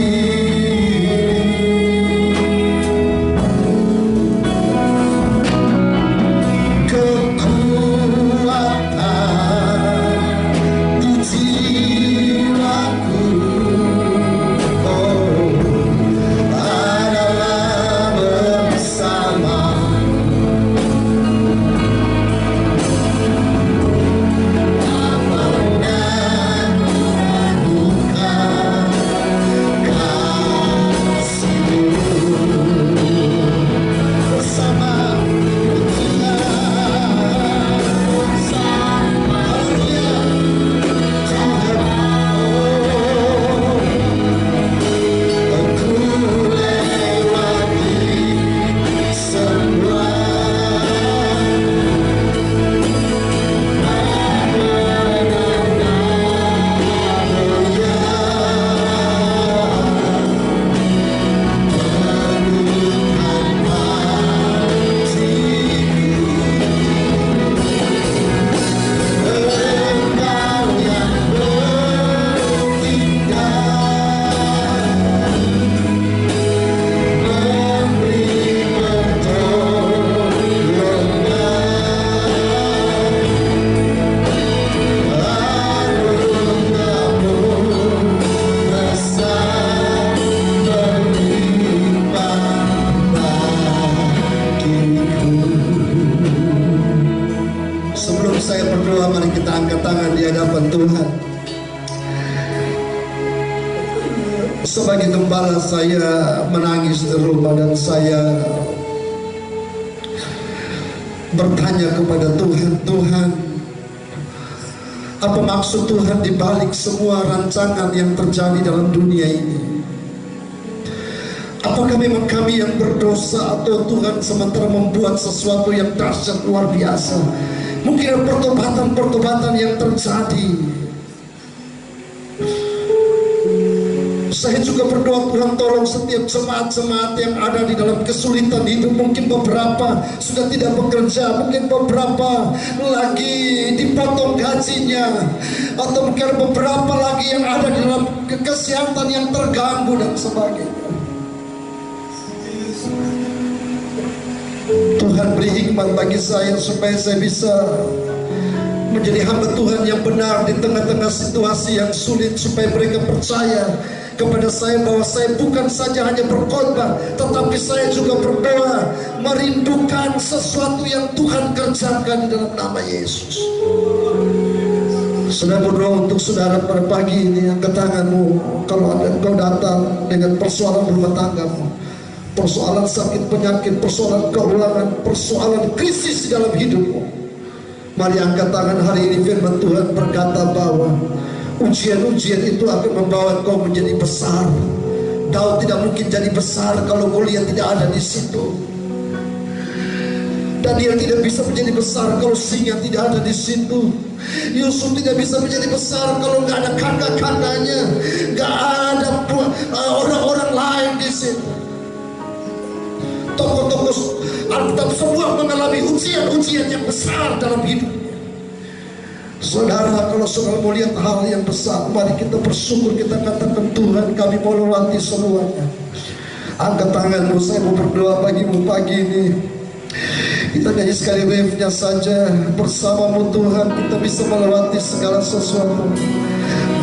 gembala saya menangis di rumah dan saya bertanya kepada Tuhan, Tuhan, apa maksud Tuhan di balik semua rancangan yang terjadi dalam dunia ini? Apakah memang kami yang berdosa atau Tuhan sementara membuat sesuatu yang dahsyat luar biasa? Mungkin pertobatan-pertobatan yang terjadi. Saya juga berdoa, Tuhan tolong setiap jemaat-jemaat yang ada di dalam kesulitan hidup. Mungkin beberapa sudah tidak bekerja, mungkin beberapa lagi dipotong gajinya, atau mungkin beberapa lagi yang ada di dalam kesehatan yang terganggu dan sebagainya. Tuhan beri hikmat bagi saya supaya saya bisa menjadi hamba Tuhan yang benar di tengah-tengah situasi yang sulit, supaya mereka percaya kepada saya bahwa saya bukan saja hanya berkhotbah, tetapi saya juga berdoa merindukan sesuatu yang Tuhan kerjakan di dalam nama Yesus. Saudara berdoa untuk saudara pada pagi ini. Angkat tanganmu kalau ada engkau datang dengan persoalan rumah tanggamu, persoalan sakit penyakit, persoalan keuangan, persoalan krisis di dalam hidupmu. Mari angkat tangan hari ini. Firman Tuhan berkata bahwa ujian-ujian itu akan membawa kau menjadi besar. Daud tidak mungkin jadi besar kalau Goliat tidak ada di situ. Daniel tidak bisa menjadi besar kalau singa tidak ada di situ. Yusuf tidak bisa menjadi besar kalau nggak ada kakak-kakaknya, nggak ada orang-orang lain di situ. Tokoh-tokoh Alkitab semua mengalami ujian-ujian yang besar dalam hidupnya. Saudara, kalau saudara mau lihat hal yang besar, mari kita bersyukur, kita katakan, Tuhan, kami mau lewati semuanya. Angkat tanganmu, saya mau berdoa bagimu pagi ini. Kita nyanyi sekali refnya saja. Bersamamu Tuhan kita bisa melewati segala sesuatu.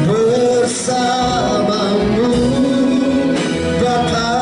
Bersamamu Bapa,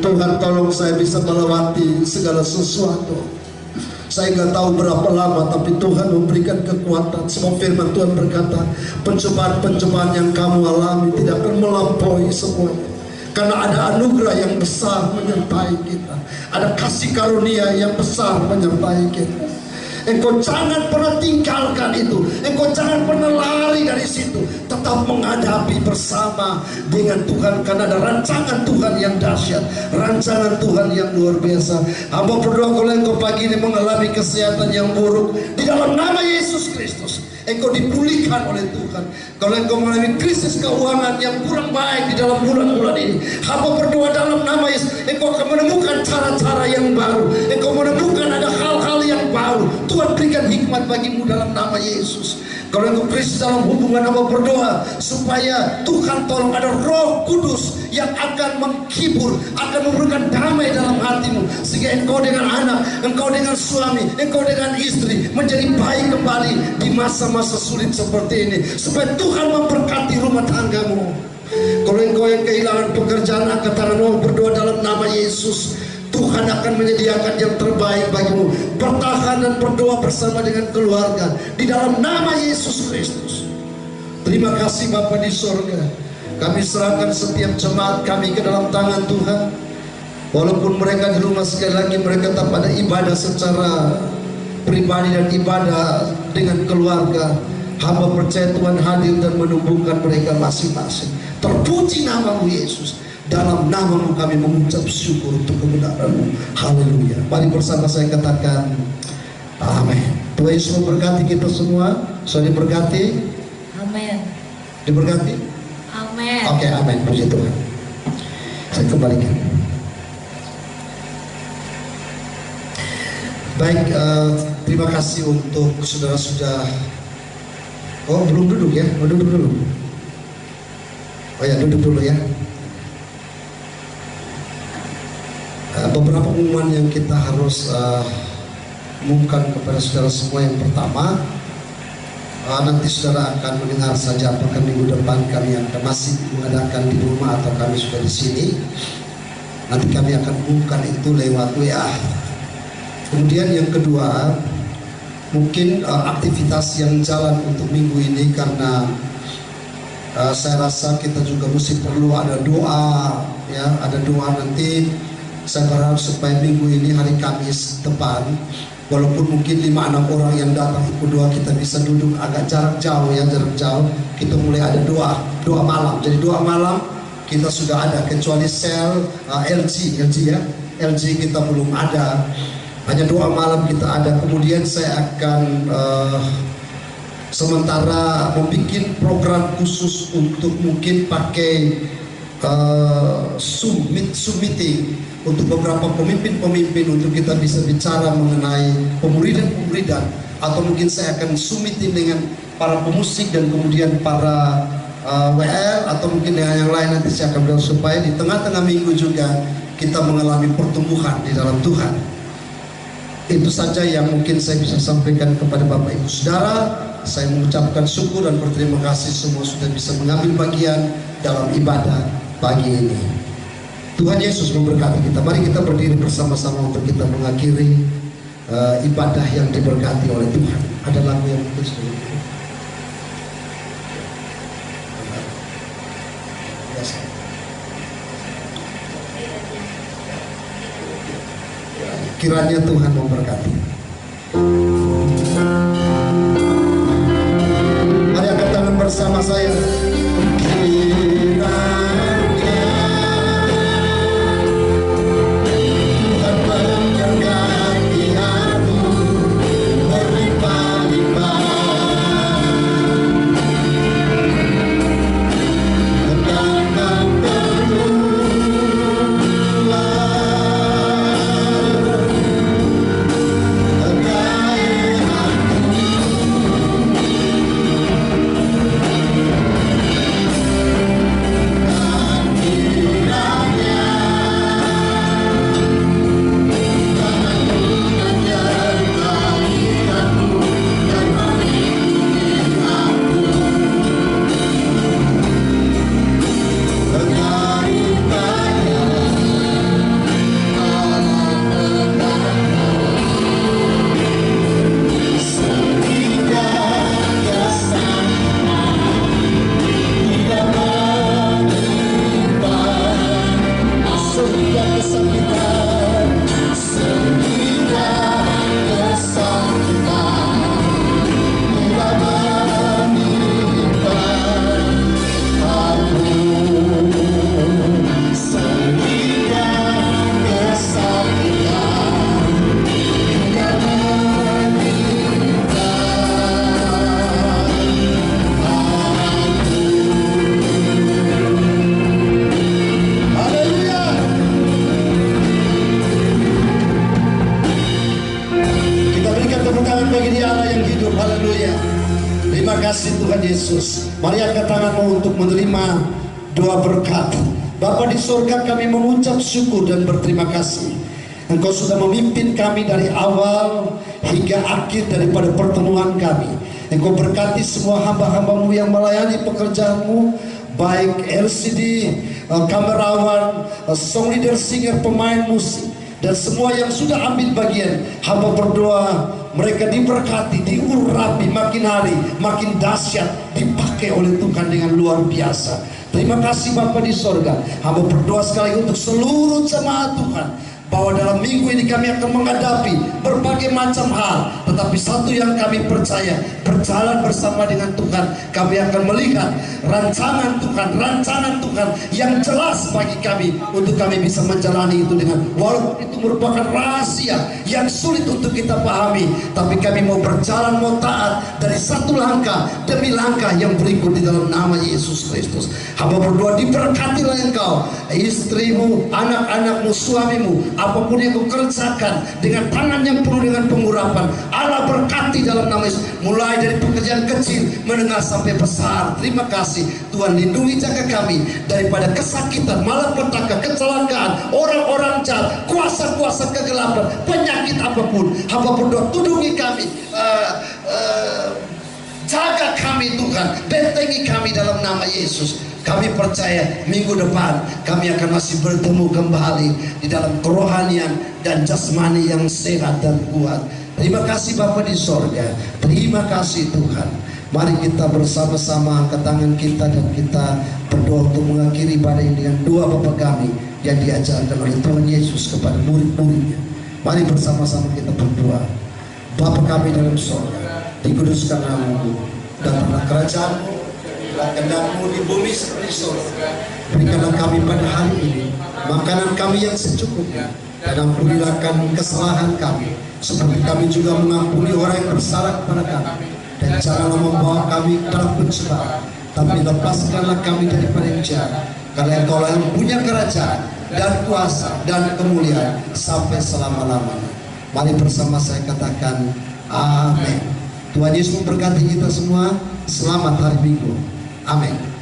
Tuhan tolong saya bisa melewati segala sesuatu. Saya nggak tahu berapa lama, tapi Tuhan memberikan kekuatan. Sebab firman Tuhan berkata, pencobaan-pencobaan yang kamu alami tidak akan melampaui semuanya. Karena ada anugerah yang besar menyertai kita, ada kasih karunia yang besar menyertai kita. Engkau jangan pernah tinggalkan itu. Engkau jangan pernah lari dari situ. Tetap menghadapi bersama dengan Tuhan, karena ada rancangan Tuhan yang dahsyat, rancangan Tuhan yang luar biasa. Hamba berdoa kalau engkau pagi ini mengalami kesehatan yang buruk, di dalam nama Yesus Kristus engkau dipulihkan oleh Tuhan. Kalau engkau mengalami krisis keuangan yang kurang baik di dalam bulan-bulan ini, hamba berdoa dalam nama Yesus, engkau akan menemukan cara-cara yang baru. Engkau menemukan ada hal-hal yang baru. Tuhan berikan hikmat bagimu dalam nama Yesus. Kalau engkau krisis dalam hubungan, hamba berdoa supaya Tuhan tolong ada Roh Kudus yang akan menghibur, akan memberikan damai dalam hatimu, sehingga engkau dengan anak, engkau dengan suami, engkau dengan istri menjadi baik kembali di masa-masa sulit seperti ini, supaya Tuhan memberkati rumah tanggamu. Kalau engkau yang kehilangan pekerjaan, angkat tanganmu, berdoa dalam nama Yesus. Tuhan akan menyediakan yang terbaik bagimu. Bertahan dan berdoa bersama dengan keluarga di dalam nama Yesus Kristus. Terima kasih Bapa di sorga. Kami serahkan setiap jemaat kami ke dalam tangan Tuhan. Walaupun mereka di rumah, sekali lagi mereka tetap pada ibadah secara pribadi dan ibadah dengan keluarga. Hamba percaya Tuhan hadir dan menumbuhkan mereka masing-masing. Terpuji nama-Mu Yesus. Dalam nama-Mu kami mengucap syukur untuk kebenaran-Mu. Haleluya. Mari bersama saya katakan amin. Tuhan Yesus memberkati kita semua. Saudara diberkati. Amin. Diberkati. Amin. Oke, amin. Puji Tuhan. Saya kembalikan. Baik, terima kasih untuk saudara sudah. Oh, belum duduk ya? Oh, duduk dulu. Oh ya, duduk dulu ya. Beberapa pengumuman yang kita harus umumkan kepada saudara semua. Yang pertama, nanti saudara akan mendengar saja apakah minggu depan kami akan masih mengadakan di rumah atau kami sudah di sini. Nanti kami akan umumkan itu lewat WA. Kemudian yang kedua, mungkin aktivitas yang jalan untuk minggu ini, karena saya rasa kita juga mesti perlu ada doa ya, ada doa nanti. Saya berharap supaya minggu ini hari Kamis depan, walaupun mungkin 5-6 orang yang datang ikut doa, kita bisa duduk agak jarak jauh ya, jarak jauh. Kita mulai ada doa malam. Jadi doa malam kita sudah ada, kecuali sel LG ya, LG kita belum ada. Hanya doa malam kita ada. Kemudian saya akan sementara membuat program khusus untuk mungkin pakai Zoom meeting untuk beberapa pemimpin untuk kita bisa bicara mengenai pemuridan, atau mungkin saya akan Zoom meeting dengan para pemusik dan kemudian para WL, atau mungkin dengan yang lain. Nanti saya akan bilang supaya di tengah-tengah minggu juga kita mengalami pertumbuhan di dalam Tuhan. Itu saja yang mungkin saya bisa sampaikan kepada Bapak Ibu Saudara. Saya mengucapkan syukur dan berterima kasih semua sudah bisa mengambil bagian dalam ibadah pagi ini. Tuhan Yesus memberkati kita. Mari kita berdiri bersama-sama untuk kita mengakhiri ibadah yang diberkati oleh Tuhan. Ada lagu yang mungkin sudah kiranya Tuhan memberkati. Mari angkat tangan bersama saya. Yesus. Mari angkat tanganmu untuk menerima doa berkat. Bapa di surga, kami mengucap syukur dan berterima kasih. Engkau sudah memimpin kami dari awal hingga akhir daripada pertemuan kami. Engkau berkati semua hamba-hambamu yang melayani pekerjaanmu, baik LCD, kamerawan, song leader, singer, pemain musik, dan semua yang sudah ambil bagian. Hamba berdoa mereka diberkati, diurapi, makin hari makin dahsyat, dipakai oleh Tuhan dengan luar biasa. Terima kasih Bapa di sorga. Hamba berdoa sekali untuk seluruh jemaat Tuhan, bahwa dalam minggu ini kami akan menghadapi berbagai macam hal, tetapi satu yang kami percaya, berjalan bersama dengan Tuhan, kami akan melihat rancangan Tuhan yang jelas bagi kami, untuk kami bisa menjalani itu dengan, walaupun itu merupakan rahasia yang sulit untuk kita pahami, tapi kami mau berjalan, mau taat dari satu langkah demi langkah yang berikut di dalam nama Yesus Kristus. Hamba berdoa, diberkatilah engkau, istrimu, anak-anakmu, suamimu, apapun yang kau kerjakan dengan tangan yang penuh dengan pengurapan, Allah berkati dalam nama Yesus. Mulai dari pekerjaan kecil, menengah sampai besar. Terima kasih Tuhan, lindungi jaga kami daripada kesakitan, malapetaka, kecelakaan, orang-orang jahat, kuasa-kuasa kegelapan, penyakit apapun. Hamba berdoa, tudungi kami, jaga kami Tuhan, bentengi kami dalam nama Yesus. Kami percaya minggu depan kami akan masih bertemu kembali di dalam kerohanian dan jasmani yang sehat dan kuat. Terima kasih Bapa di sorga, terima kasih Tuhan. Mari kita bersama-sama angkat tangan kita dan kita berdoa untuk mengakhiri ibadah ini dengan doa Bapa kami yang diajarkan oleh Tuhan Yesus kepada murid-muridnya. Mari bersama-sama kita berdoa. Bapa kami dalam sorga, dikuduskan nama-Mu, datanglah kerajaan-Mu, kehendak-Mu di bumi seperti di surga. Berikanlah kami pada hari ini makanan kami yang secukupnya, dan ampunilah kami kesalahan kami, seperti kami juga mengampuni orang yang bersalah kepada kami. Dan janganlah membawa kami ke dalam pencobaan, tapi lepaskanlah kami daripada yang jahat, karena Engkau yang punya kerajaan dan kuasa dan kemuliaan sampai selama-lamanya. Mari bersama saya katakan amin. Tuhan Yesus memberkati kita semua. Selamat hari Minggu. Amin.